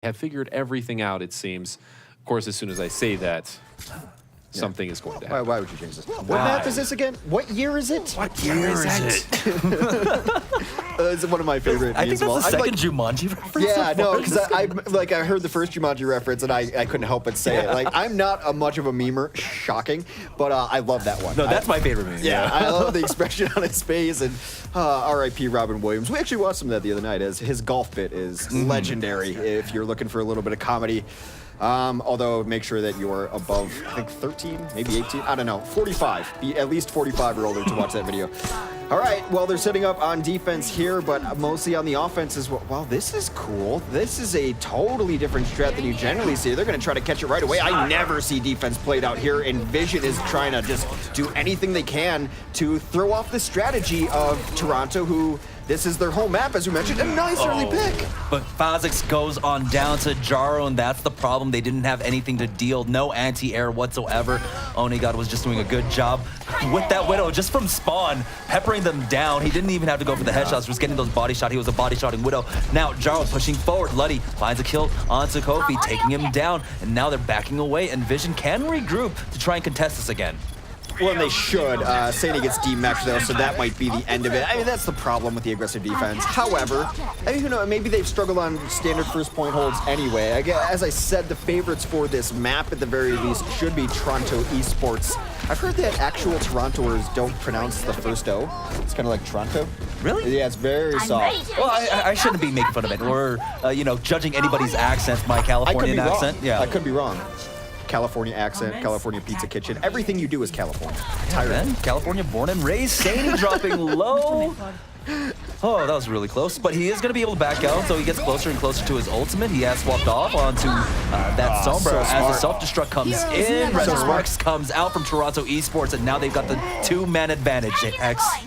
have figured everything out, it seems. Of course, as soon as I say that, something is going to happen. Why would you change this? What map is this again? What year is it? What year is it? It's one of my favorite. I think that's the second Jumanji reference. Yeah, no, because I heard the first Jumanji reference and I couldn't help but say it. Like, I'm not much of a memer, shocking, but I love that one. No, that's my favorite meme. Yeah, I love the expression on his face, and R.I.P. Robin Williams. We actually watched some of that the other night, as his golf bit is legendary if you're looking for a little bit of comedy. Although make sure that you're above, I think 13, maybe 18, I don't know, 45. Be at least 45 or older to watch that video. All right, well, they're setting up on defense here, but mostly on the offense as well. Well, this is cool. This is a totally different strat than you generally see. They're going to try to catch it right away. I never see defense played out here, and EnVision is trying to just do anything they can to throw off the strategy of Toronto, who this is their home map, as we mentioned. A nice early pick. But Phazix goes on down to Jaro, and that's the problem. They didn't have anything to deal. No anti-air whatsoever. Onigod was just doing a good job with that Widow, just from spawn, peppering them down. He didn't even have to go for the headshots. Just getting those body shot. He was a body shotting Widow. Now Jaro pushing forward. Luddy finds a kill onto Kofi, taking him down. And now they're backing away. And EnVision can regroup to try and contest this again. Well, and they should. Sani gets demexed though, so that might be the end of it. I mean, that's the problem with the aggressive defense. However, I mean, you know, maybe they've struggled on standard first point holds anyway. As I said, the favorites for this map at the very least should be Toronto Esports. I've heard that actual Torontoers don't pronounce the first O. It's kind of like Toronto. Really? Yeah, it's very soft. Well, I shouldn't be making fun of it or, you know, judging anybody's accent, my Californian accent. Yeah, I could be wrong. California accent, California Pizza Kitchen. Everything you do is California. Tired. California born and raised. Sani dropping low. Oh, that was really close. But he is going to be able to back out, so he gets closer and closer to his ultimate. He has swapped off onto that Sombra as the self-destruct comes in. Resurrex comes out from Toronto Esports, and now they've got the two-man advantage.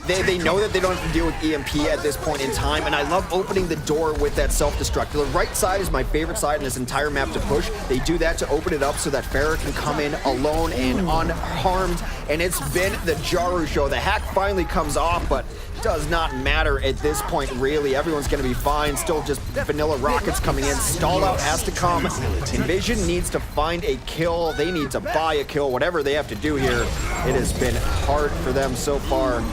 They know that they don't have to deal with EMP at this point in time, and I love opening the door with that self-destruct. The right side is my favorite side in this entire map to push. They do that to open it up so that Farah can come in alone and unharmed, and it's been the Jaru show. The hack finally comes off, but does not matter at this point, really. Everyone's going to be fine. Still just vanilla rockets coming in. Stall out has to come. EnVision needs to find a kill. They need to buy a kill. Whatever they have to do here, it has been hard for them so far.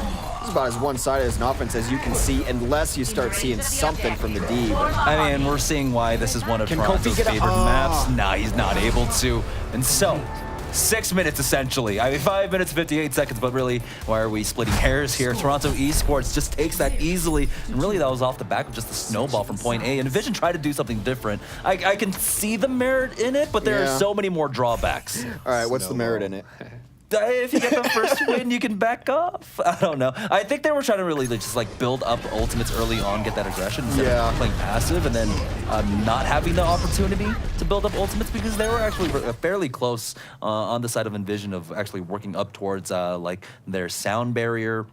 It's about as one-sided as an offense as you can see, unless you start seeing something from the D. I mean, we're seeing why this is one of Toronto's favorite maps. Nah, he's not able to. And so, 6 minutes essentially. I mean, 5 minutes, 58 seconds, but really, why are we splitting hairs here? Toronto Esports just takes that easily, and really that was off the back of just the snowball from point A, and EnVision tried to do something different. I can see the merit in it, but there are so many more drawbacks. All right, what's the merit in it? If you get the first win, you can back off. I don't know. I think they were trying to really just like build up ultimates early on, get that aggression instead of playing passive, and then not having the opportunity to build up ultimates, because they were actually fairly close on the side of EnVision of actually working up towards like their sound barrier.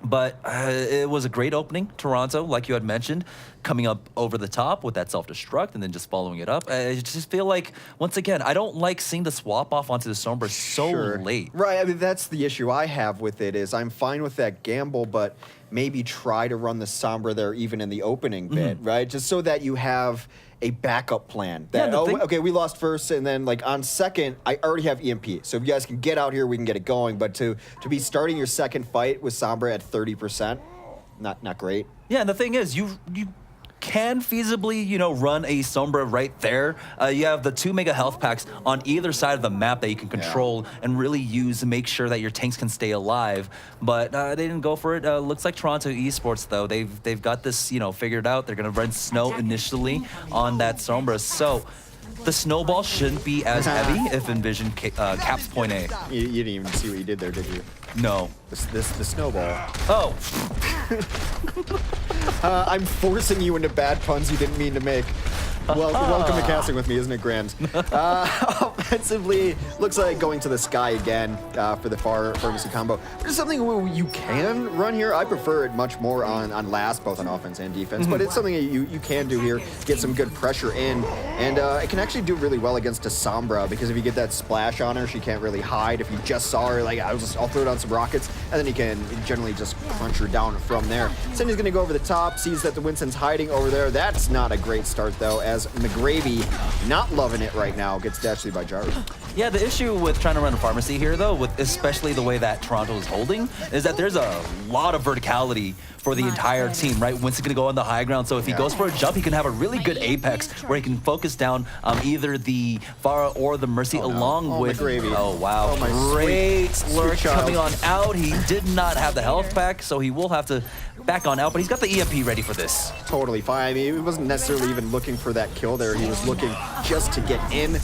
But it was a great opening, Toronto, like you had mentioned, coming up over the top with that self-destruct and then just following it up. I just feel like, once again, I don't like seeing the swap off onto the Sombra so late. Right, I mean, that's the issue I have with it, is I'm fine with that gamble, but maybe try to run the Sombra there even in the opening bit, right? Just so that you have a backup plan. That, okay, we lost first, and then like on second, I already have EMP. So if you guys can get out here, we can get it going. But to be starting your second fight with Sombra at 30%, not great. Yeah, and the thing is, you can feasibly, you know, run a Sombra right there. You have the 2 mega health packs on either side of the map that you can control and really use to make sure that your tanks can stay alive. But they didn't go for it. Looks like Toronto Esports, though, they've got this, you know, figured out. They're going to run snow initially on that Sombra. So the snowball shouldn't be as heavy if EnVision caps point A. You didn't even see what you did there, did you? No. The snowball. Oh. I'm forcing you into bad puns you didn't mean to make. Well, welcome to casting with me, isn't it grand? Offensively, looks like going to the sky again for the pharmacy combo. There's something you can run here. I prefer it much more on last, both on offense and defense, but it's something that you can do here. Get some good pressure in, And it can actually do really well against a Sombra, because if you get that splash on her, she can't really hide. If you just saw her, like, I'll throw down some rockets, and then he can generally just crunch her down from there. Cindy's going to go over the top, sees that the Winston's hiding over there. That's not a great start, though, as McGravy, not loving it right now, gets dashed through by Jaru. Yeah, the issue with trying to run a pharmacy here, though, with especially the way that Toronto is holding, is that there's a lot of verticality for the entire team, right? Winston's going to go on the high ground, so if he goes for a jump, he can have a really good apex where he can focus down either the Pharah or the Mercy along with... McGravy. Oh, wow. Great lurk coming on out. He did not have the health back, so he will have to back on out, but he's got the EMP ready for this. Totally fine. I mean, he wasn't necessarily even looking for that kill there. He was looking just to get in.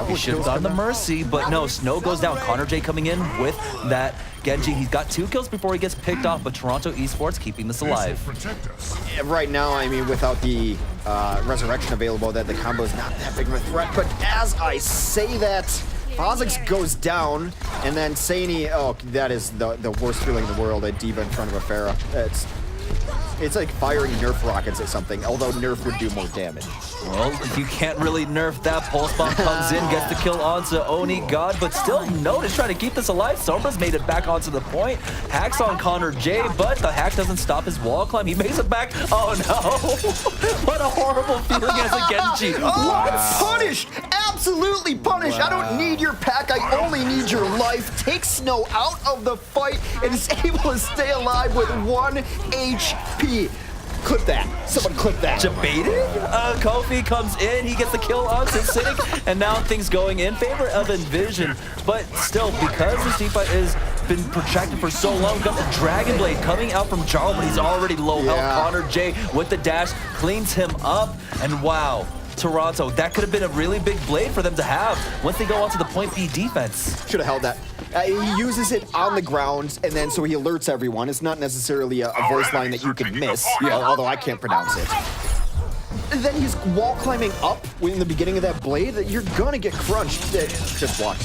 He should have gotten the Mercy, but no, Snow goes down. Connor J coming in with that Genji. He's got 2 kills before he gets picked off, but Toronto Esports keeping this alive. Yeah, right now, I mean, without the resurrection available, that the combo is not that big of a threat. But as I say that, Fozix goes down, and then Saini, oh, that is the worst feeling in the world, a D.Va in front of a Pharah. It's like firing Nerf rockets at something, although Nerf would do more damage. Well, you can't really nerf that. Pulse Bomb comes in, gets the kill onto Oni God, but still Notice trying to keep this alive. Sombra's made it back onto the point. Hacks on Connor J, but the hack doesn't stop his wall climb. He makes it back. Oh no! What a horrible feeling as a Genji. Oh, punished! Absolutely punished! Wow. I don't need your pack, I only need your life. Takes Snow out of the fight and is able to stay alive with 1 HP. Clip that. Someone clip that. Debated? Kofi comes in, he gets the kill on Cynic, and now things going in favor of EnVision. But still, because this team fight has been protracted for so long, we've got the Dragon Blade coming out from Jarl, but he's already low health. Connor J with the dash cleans him up, and wow. Toronto, that could have been a really big blade for them to have once they go onto the point B defense. Should have held that. He uses it on the ground, and then so he alerts everyone. It's not necessarily a voice line that you can miss, although I can't pronounce it. And then he's wall climbing up in the beginning of that blade. You're gonna get crunched. Just watch.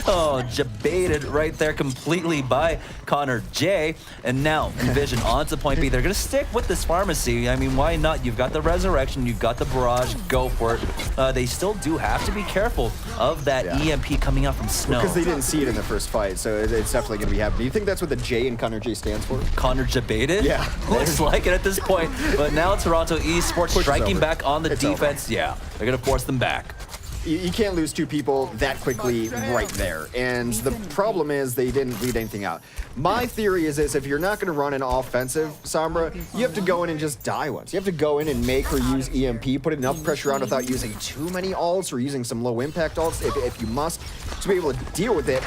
Oh, debated right there completely by Connor J. And now EnVision onto point B. They're going to stick with this pharmacy. I mean, why not? You've got the resurrection, you've got the barrage, go for it. They still do have to be careful of that EMP coming out from Snow. Because they didn't see it in the first fight, so it's definitely going to be happening. Do you think that's what the J in Connor J stands for? Connor debated? Yeah. Looks like it at this point. But now Toronto Esports striking back on the defense. Yeah, they're going to force them back. You can't lose 2 people that quickly right there. And the problem is they didn't read anything out. My theory is this: if you're not going to run an offensive Sombra, you have to go in and just die once. You have to go in and make her use EMP, put enough pressure on without using too many ults or using some low impact ults if you must, to be able to deal with it.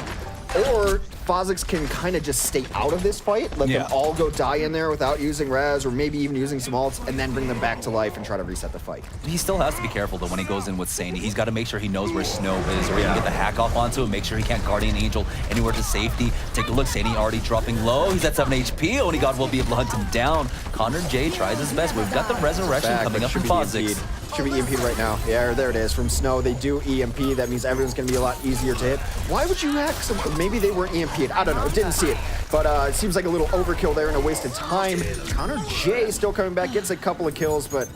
Or Fozix can kind of just stay out of this fight, let them all go die in there without using res, or maybe even using some ults, and then bring them back to life and try to reset the fight. He still has to be careful, though, when he goes in with Saini. He's got to make sure he knows where Snow is, or he can get the hack off onto him, make sure he can't Guardian Angel anywhere to safety. Take a look, Saini already dropping low. He's at 7 HP. Only God will be able to hunt him down. Connor J tries his best. We've got the resurrection coming up from Fozix. Should be EMP'd right now. Yeah, there it is. From Snow, they do EMP. That means everyone's going to be a lot easier to hit. Why would you hack some? Maybe they weren't EMP'd. I don't know. Didn't see it. But it seems like a little overkill there and a waste of time. Connor J still coming back, gets a couple of kills, but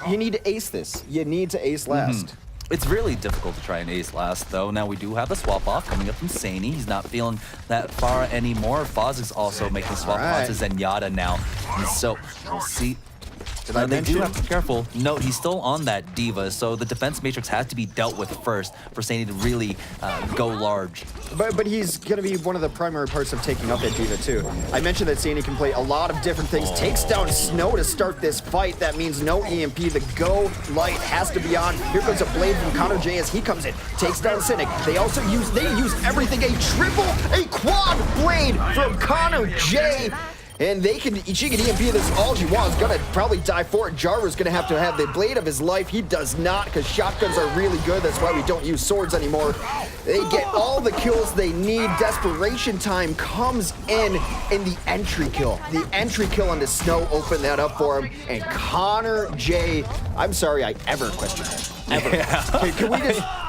you need to ace this. You need to ace last. It's really difficult to try and ace last, though. Now we do have the swap off coming up from Saini. He's not feeling that far anymore. Fozix also making the swap on to Zenyatta now. And so we'll see. They do have to be careful. Note, he's still on that D.Va, so the defense matrix has to be dealt with first for Saini to really go large. But he's going to be one of the primary parts of taking up that D.Va, too. I mentioned that Saini can play a lot of different things. Takes down Snow to start this fight. That means no EMP. The go light has to be on. Here comes a blade from Connor J as he comes in. Takes down Cynic. They use everything. A quad blade from Connor J. And she can EMP this all she wants. Gonna probably die for it. Jarva's gonna have the blade of his life. He does not, because shotguns are really good. That's why we don't use swords anymore. They get all the kills they need. Desperation time comes in the entry kill. The entry kill onto Snow opened that up for him. And Connor J, I'm sorry I ever questioned him. ever. Yeah.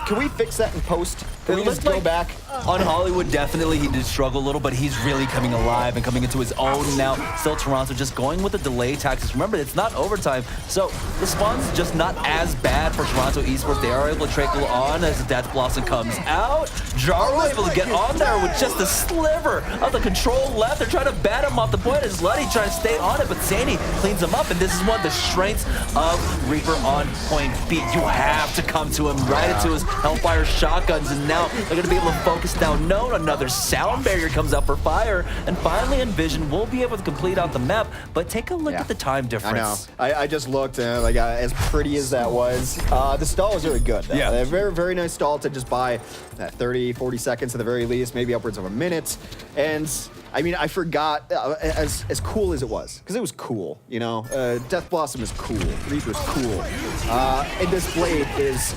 Can we fix that in post? Can we just go back? On Hollywood, definitely he did struggle a little, but he's really coming alive and coming into his own now. Still Toronto just going with the delay tactics. Remember, it's not overtime, so the spawn's just not as bad for Toronto Esports. They are able to trickle on as the Death Blossom comes out. Jaro able to get on there with just a sliver of the control left. They're trying to bat him off the point as Luddy trying to stay on it, but Zany cleans him up, and this is one of the strengths of Reaper on point B. You have to come to him right into his Hellfire shotguns, and now they're going to be able to focus down Node. Another sound barrier comes up for fire, and finally EnVision will be able to complete out the map, but take a look at the time difference. I know. I just looked, and like as pretty as that was, the stall was really good. Yeah. A very, very nice stall to just buy 30, 40 seconds at the very least, maybe upwards of a minute. And I mean, I forgot, as cool as it was, because it was cool, you know? Death Blossom is cool, Reaper's cool. And this blade is,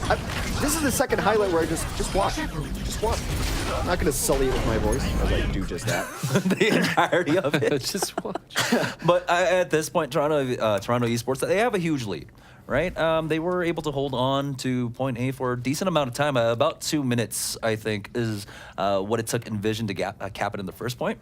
this is the second highlight where I just watch. I'm not gonna sully it with my voice, as I do just that. The entirety of it. Just watch. But at this point, Toronto Esports, they have a huge lead, right? They were able to hold on to point A for a decent amount of time. About 2 minutes, I think, is what it took EnVision to cap it in the first point.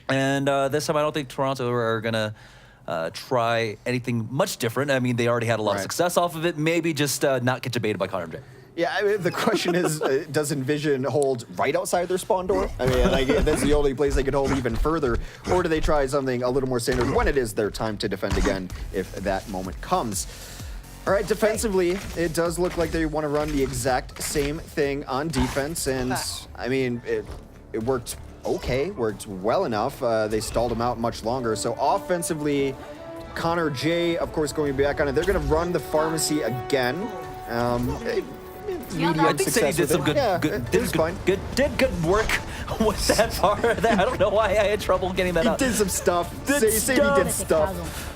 And this time, I don't think Toronto are going to try anything much different. I mean, they already had a lot of success off of it. Maybe just not get debated by Connor J. Yeah, I mean, the question is, does EnVision hold right outside their spawn door? I mean, like, that's the only place they could hold even further. Or do they try something a little more standard when it is their time to defend again, if that moment comes? All right, defensively, it does look like they want to run the exact same thing on defense. And, I mean, it worked okay, worked well enough. They stalled him out much longer. So offensively, Connor J, of course, going back on it. They're going to run the pharmacy again. Medium I think Sadie did some did good work with that part there. I don't know why I had trouble getting that out. He did some stuff. Sadie did stuff.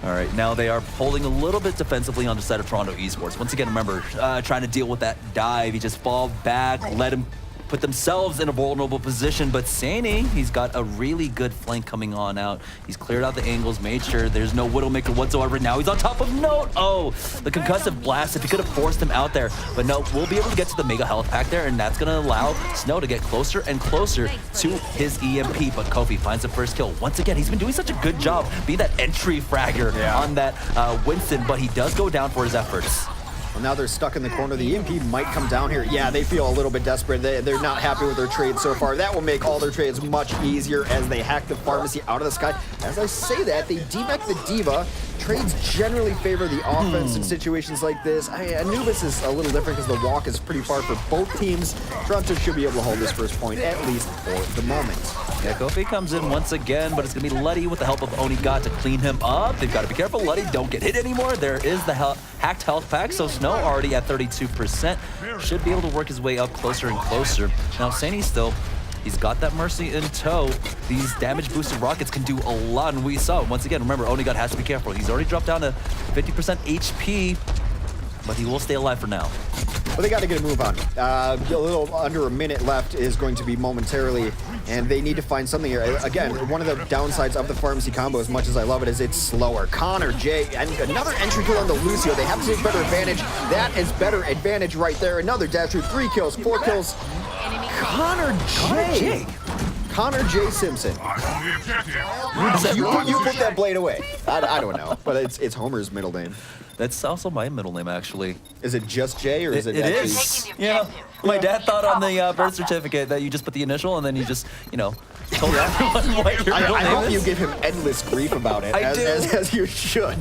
All right, now they are holding a little bit defensively on the side of Toronto Esports. Once again, remember, trying to deal with that dive. He just fall back, let him put themselves in a vulnerable position, but Sani, he's got a really good flank coming on out. He's cleared out the angles, made sure there's no Widowmaker whatsoever. Now he's on top of Note. Oh, the concussive blast, if he could have forced him out there. But no, we'll be able to get to the Mega Health Pack there, and that's gonna allow Snow to get closer and closer to his EMP. But Kofi finds the first kill. Once again, he's been doing such a good job being that entry fragger on that Winston, but he does go down for his efforts. Well, now they're stuck in the corner. The EMP might come down here. Yeah, they feel a little bit desperate. They're not happy with their trades so far. That will make all their trades much easier as they hack the pharmacy out of the sky. As I say that, they demech the Diva. Trades generally favor the offense in situations like this. Anubis is a little different because the walk is pretty far for both teams. Toronto should be able to hold this first point, at least for the moment. Yeah, Kofi comes in once again, but it's going to be Luddy with the help of Onigat to clean him up. They've got to be careful. Luddy, don't get hit anymore. There is the hacked health pack, so Snow already at 32%. Should be able to work his way up closer and closer. Now, Sani still, he's got that Mercy in tow. These damage boosted rockets can do a lot, and we saw it. Once again, remember, Onigat has to be careful. He's already dropped down to 50% HP, but he will stay alive for now. Well, they got to get a move on. A little under a minute left is going to be momentarily, and they need to find something here. Again, one of the downsides of the pharmacy combo, as much as I love it, is it's slower. Connor J, and another entry kill on the Lucio. They have to take better advantage. That is better advantage right there. Another dash through, 3 kills, 4 kills. Connor J. Connor J. Simpson. You put that blade away. I don't know, but it's Homer's middle name. That's also my middle name, actually. Is it just J, or is it actually? It is. Yeah. My dad thought on the birth certificate that you just put the initial and then you just, you know, told everyone what your middle I name hope is. you give him endless grief about it, as you should.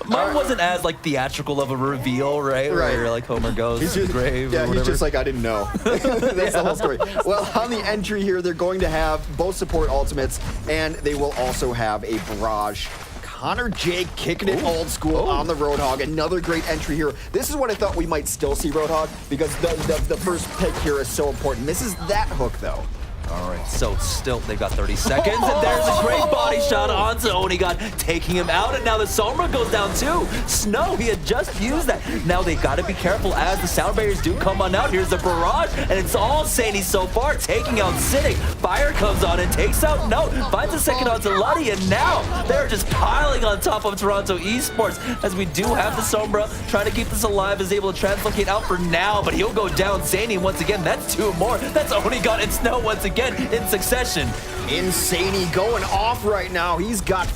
Mine wasn't as like theatrical of a reveal, right? Where you're like Homer goes to the grave. Yeah, or he's just like, I didn't know. That's the whole story. Well, on the entry here, they're going to have both support ultimates, and they will also have a barrage. Connor J kicking it old school on the Roadhog. Another great entry here. This is what I thought we might still see Roadhog, because the first pick here is so important. Misses that hook, though. All right, so still, they've got 30 seconds, and there's a great body shot onto Onigot, taking him out, and now the Sombra goes down too. Snow, he had just used that. Now they gotta be careful as the sound barriers do come on out. Here's the barrage, and it's all Saini so far, taking out Cynic. Fire comes on and takes out Note, finds a second onto Luddy, and now they're just piling on top of Toronto Esports, as we do have the Sombra trying to keep this alive, is able to translocate out for now, but he'll go down. Saini once again, that's 2 more. That's Onigot and Snow once again in succession. Insane going off right now. He's got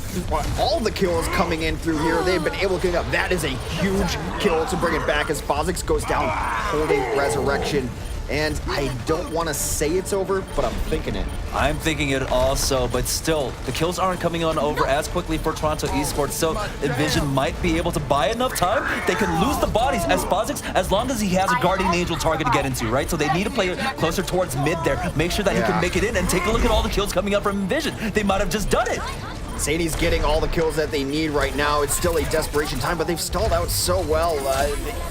all the kills coming in through here. They've been able to get up. That is a huge kill to bring it back as Fozix goes down, holding Resurrection. And I don't want to say it's over, but I'm thinking it. I'm thinking it also, but still, the kills aren't coming on over as quickly for Toronto Esports, so EnVision might be able to buy enough time. They can lose the bodies as Fozix, as long as he has a Guardian Angel target to get into, right? So they need to play closer towards mid there, make sure that he can make it in, and take a look at all the kills coming up from EnVision. They might have just done it. Sadie's getting all the kills that they need right now. It's still a desperation time, but they've stalled out so well.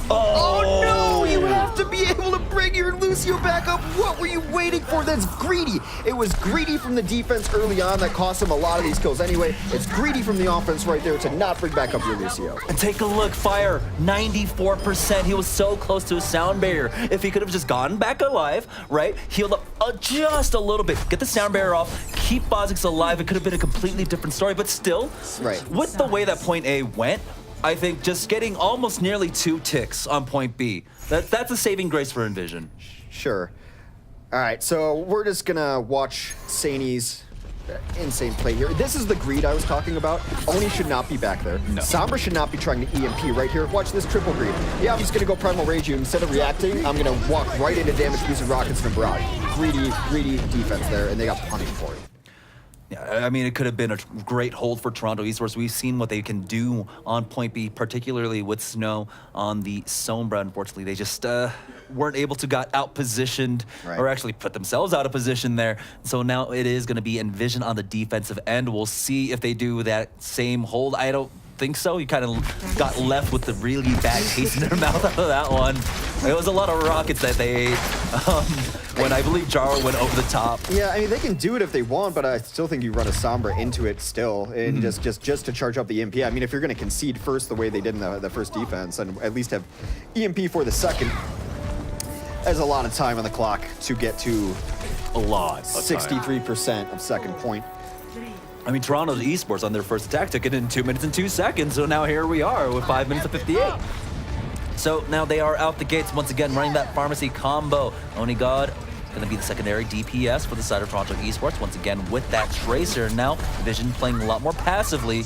Oh no! You have to be able to bring your Lucio back up. What were you waiting for? That's greedy. It was greedy from the defense early on that cost him a lot of these kills anyway. It's greedy from the offense right there to not bring back up your Lucio. And take a look, Fire, 94%. He was so close to a sound barrier. If he could have just gotten back alive, right, healed up just a little bit, get the sound barrier off, keep Fozix alive, it could have been a completely different story, but still, with the way that point A went, I think just getting almost nearly 2 ticks on point B, that's a saving grace for EnVision. Sure. All right, so we're just gonna watch Saini's insane play here. This is the greed I was talking about. Oni should not be back there. No. Sombra should not be trying to EMP right here. Watch this triple greed. Yeah, I'm just gonna go Primal Rage you. Instead of reacting, I'm gonna walk right into damage using rockets and a barrage. Greedy defense there, and they got punished for it. Yeah, I mean, it could have been a great hold for Toronto Esports. We've seen what they can do on point B, particularly with Snow on the Sombra. Unfortunately, they just weren't able to got out-positioned or actually put themselves out of position there. So now it is going to be EnVision on the defensive end. We'll see if they do that same hold. I don't think so. You kind of got left with the really bad taste in their mouth out of that one. It was a lot of rockets that they ate when I believe Jaro went over the top. Yeah, I mean, they can do it if they want, but I still think you run a Sombra into it still, and just to charge up the EMP. I mean, if you're going to concede first the way they did in the first defense, and at least have EMP for the second, there's a lot of time on the clock to get to a lot. 63% of second point. I mean, Toronto Esports on their first attack took it in 2 minutes and 2 seconds, so now here we are with 5 minutes and 58. So now they are out the gates once again, running that pharmacy combo. Onigot going to be the secondary DPS for the side of Toronto Esports, once again with that Tracer. Now, EnVision playing a lot more passively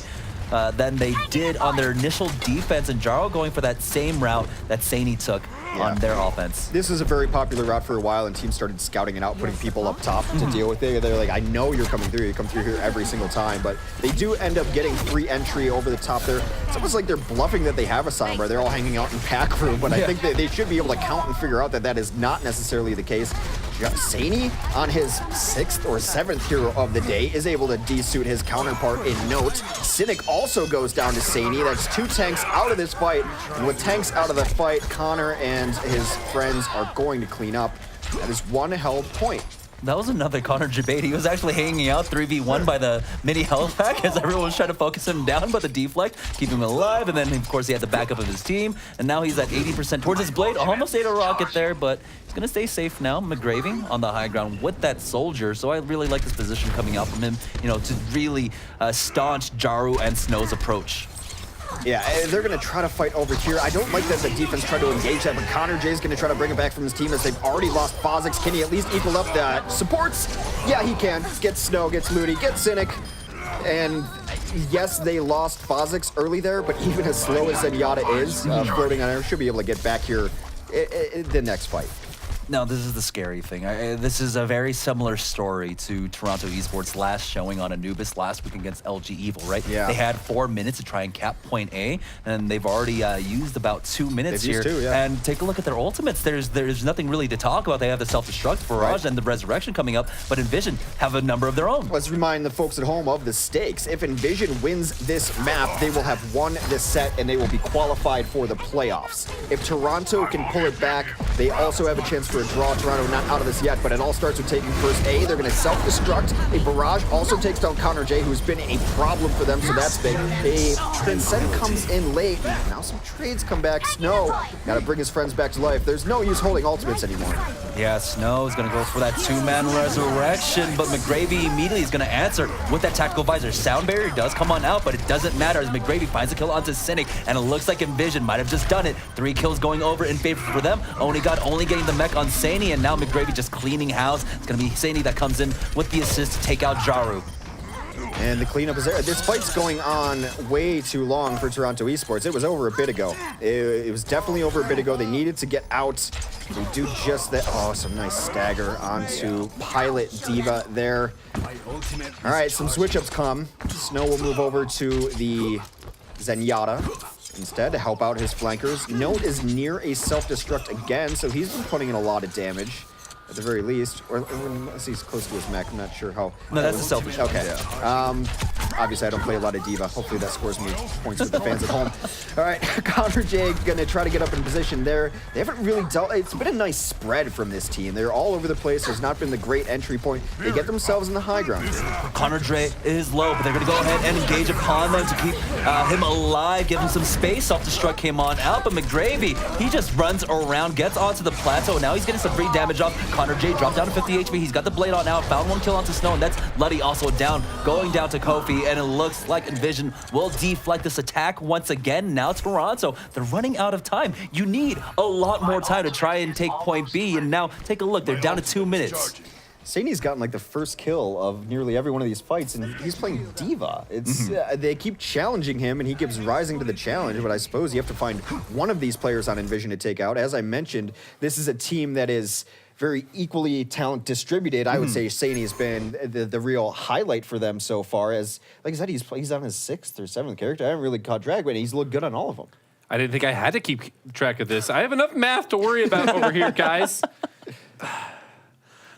than they did on their initial defense, and Jaro going for that same route that Saini took on their offense. This was a very popular route for a while, and teams started scouting it out, putting people up top to deal with it. They're like, I know you're coming through. You come through here every single time, but they do end up getting free entry over the top there. It's almost like they're bluffing that they have a Sombra. They're all hanging out in pack room, but I think that they should be able to count and figure out that that is not necessarily the case. Saini, on his 6th or 7th hero of the day, is able to desuit his counterpart in Note. Cynic also goes down to Saini. That's 2 tanks out of this fight. And with tanks out of the fight, Connor and his friends are going to clean up. That is 1 held point. That was another Connor debate. He was actually hanging out 3v1 by the mini health pack as everyone was trying to focus him down, but the deflect, keep him alive, and then of course he had the backup of his team, and now he's at 80% towards his blade. Almost ate a rocket there, but he's gonna stay safe now. McGraving on the high ground with that soldier, so I really like this position coming out from him, you know, to really staunch Jaro and Snow's approach. Yeah, they're going to try to fight over here. I don't like that the defense tried to engage that, but Connor J's going to try to bring it back from his team as they've already lost Fozix. Can he at least equal up the supports? Yeah, he can. Gets Snow, gets Ludi, gets Cynic. And yes, they lost Fozix early there, but even as slow as Zenyatta is, floating on air, should be able to get back here the next fight. No, this is the scary thing. This is a very similar story to Toronto Esports' last showing on Anubis last week against LG Evil, right? Yeah. They had 4 minutes to try and cap point A, and they've already used about 2 minutes here. Used 2, yeah. And take a look at their ultimates. There's nothing really to talk about. They have the self-destruct barrage and the resurrection coming up, but EnVision have a number of their own. Let's remind the folks at home of the stakes. If EnVision wins this map, they will have won this set and they will be qualified for the playoffs. If Toronto can pull it back, they also have a chance for a draw. Toronto not out of this yet, but it all starts with taking first A. They're going to self-destruct. A barrage also takes down Connor J, who's been a problem for them, so that's big. A Transcend comes in late. Now some trades come back. Snow got to bring his friends back to life. There's no use holding ultimates anymore. Yeah, Snow is going to go for that two-man resurrection, but McGravy immediately is going to answer with that tactical visor. Sound barrier does come on out, but it doesn't matter as McGravy finds a kill onto Cynic, and it looks like EnVision might have just done it. 3 kills going over in favor for them. Only getting the mech on Saney, and now McGravy just cleaning house. It's going to be Saney that comes in with the assist to take out Jaru. And the cleanup is there. This fight's going on way too long for Toronto Esports. It was over a bit ago. It was definitely over a bit ago. They needed to get out. They do just that. Oh, some nice stagger onto Pilot D.Va there. All right, some switch-ups come. Snow will move over to the Zenyatta instead to help out his flankers. Note is near a self-destruct again, so he's been putting in a lot of damage. At the very least, or unless he's close to his mech, I'm not sure how. No, that's a selfish. Okay. Yeah. Obviously, I don't play a lot of D.Va. Hopefully, that scores me points with the fans at home. All right, Connor J gonna try to get up in position there. They haven't really dealt. It's been a nice spread from this team. They're all over the place. There's not been the great entry point. They get themselves in the high ground. Connor J is low, but they're gonna go ahead and engage upon them to keep him alive, give him some space. Self-destruct came on out, but McGravy, he just runs around, gets onto the plateau, and now he's getting some free damage off. Connor J dropped down to 50 HP. He's got the blade on now. Found 1 kill onto Snow, and that's Luddy also down, going down to Kofi, and it looks like EnVision will deflect this attack once again. Now Toronto, they're running out of time. You need a lot more time to try and take point B, and now take a look. They're down to 2 minutes. Saney's gotten like the first kill of nearly every one of these fights, and he's playing D.Va. It's they keep challenging him, and he keeps rising to the challenge. But I suppose you have to find one of these players on EnVision to take out. As I mentioned, this is a team that is very equally talent distributed. I would say Saney has been the real highlight for them so far. As like I said, he's on his 6th or 7th character. I haven't really caught drag, but he's looked good on all of them. I didn't think I had to keep track of this. I have enough math to worry about over here, guys.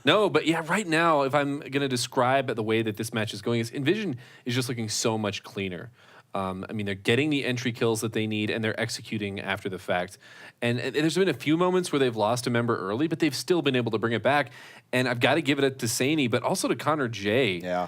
No, but yeah, right now, if I'm going to describe the way that this match is going, is EnVision is just looking so much cleaner. I mean, they're getting the entry kills that they need, and they're executing after the fact. And there's been a few moments where they've lost a member early, but they've still been able to bring it back. And I've got to give it to Saney, but also to Connor J,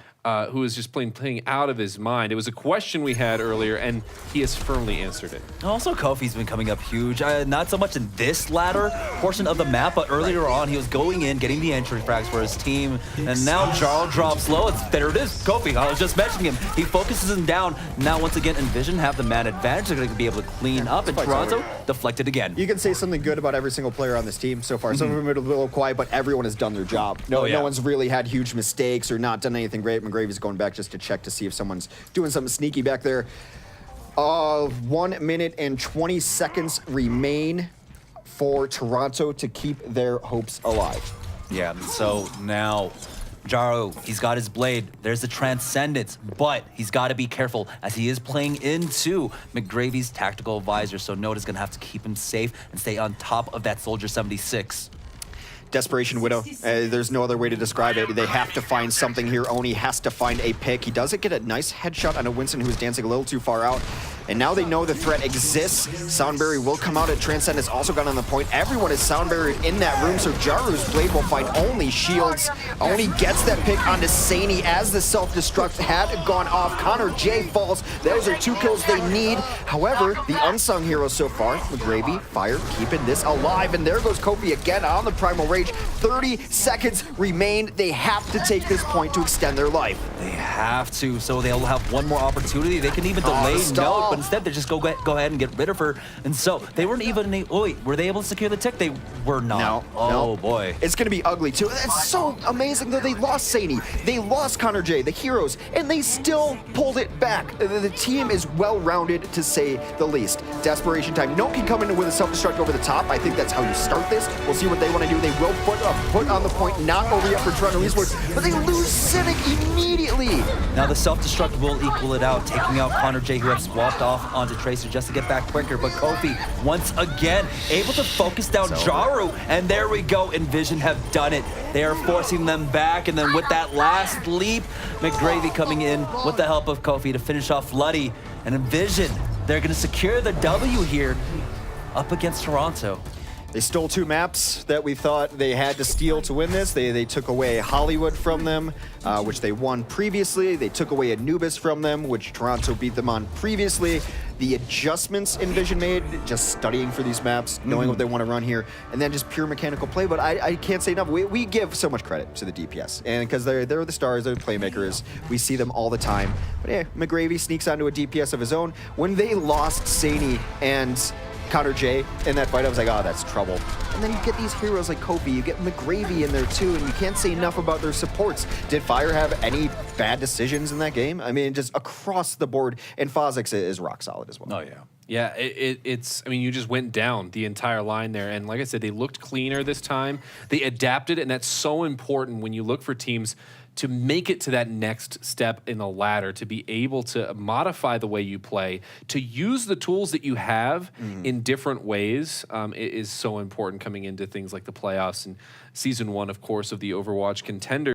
who is just playing out of his mind. It was a question we had earlier, and he has firmly answered it. Also, Kofi's been coming up huge. Not so much in this latter portion of the map, but earlier on, he was going in, getting the entry frags for his team. And now Jarl drops low. There it is, Kofi. I was just mentioning him. He focuses him down. Now, once again, EnVision have the man advantage. They're going to be able to clean up, and Toronto deflected again. You can say something good about every single player on this team so far. Some of them are a little quiet, but everyone has done their job. No one's really had huge mistakes or not done anything great. McGravy's going back just to check to see if someone's doing something sneaky back there. 1 minute and 20 seconds remain for Toronto to keep their hopes alive. Yeah, so now Jaro, he's got his blade. There's the Transcendence, but he's got to be careful as he is playing into McGravy's tactical visor. So Noda's going to have to keep him safe and stay on top of that Soldier 76. Desperation Widow. There's no other way to describe it. They have to find something here. Oni has to find a pick. He doesn't get a nice headshot on a Winston who's dancing a little too far out. And now they know the threat exists. Soundberry will come out at Transcendence, also got on the point. Everyone is Soundberry in that room, so Jaru's blade will find only shields. Oni gets that pick onto Saney as the self-destruct had gone off. Connor J falls. Those are 2 kills they need. However, the unsung hero so far, McGravy, Fire, keeping this alive. And there goes Kofi again on the Primal Rage. 30 seconds remain. They have to take this point to extend their life. They have to, so they'll have one more opportunity. They can even delay Note, but instead they just go ahead and get rid of her. And so they weren't even, were they able to secure the tick? They were not. No. Oh boy. It's gonna be ugly too. It's so amazing that they lost Saney. They lost Connor J, the heroes, and they still pulled it back. The team is well-rounded to say the least. Desperation time. Note can come in with a self-destruct over the top. I think that's how you start this. We'll see what they want to do. They will put on the point, not over yet for Toronto Esports, but they lose Cynic immediately. Now the self-destruct will equal it out, taking out Connor J, who had swapped off onto Tracer just to get back quicker, but Kofi, once again, able to focus down Jaru, and there we go, EnVision have done it. They are forcing them back, and then with that last leap, McGravy coming in with the help of Kofi to finish off Luddy, and EnVision, they're going to secure the W here up against Toronto. They stole 2 maps that we thought they had to steal to win this. They took away Hollywood from them, which they won previously. They took away Anubis from them, which Toronto beat them on previously. The adjustments EnVision made, just studying for these maps, knowing what they want to run here, and then just pure mechanical play. But I can't say enough. We give so much credit to the DPS, and because they're the stars, they're the playmakers. We see them all the time. But yeah, McGravy sneaks onto a DPS of his own. When they lost Saney and Counter J in that fight, I was like, oh, that's trouble. And then you get these heroes like Kofi, you get McGravy in there too, and you can't say enough about their supports. Did Fire have any bad decisions in that game? I mean, just across the board, and Fozix is rock solid as well. Oh, yeah. Yeah, it's, I mean, you just went down the entire line there. And like I said, they looked cleaner this time. They adapted, and that's so important when you look for teams to make it to that next step in the ladder, to be able to modify the way you play, to use the tools that you have in different ways. It is so important coming into things like the playoffs and Season 1, of course, of the Overwatch Contenders.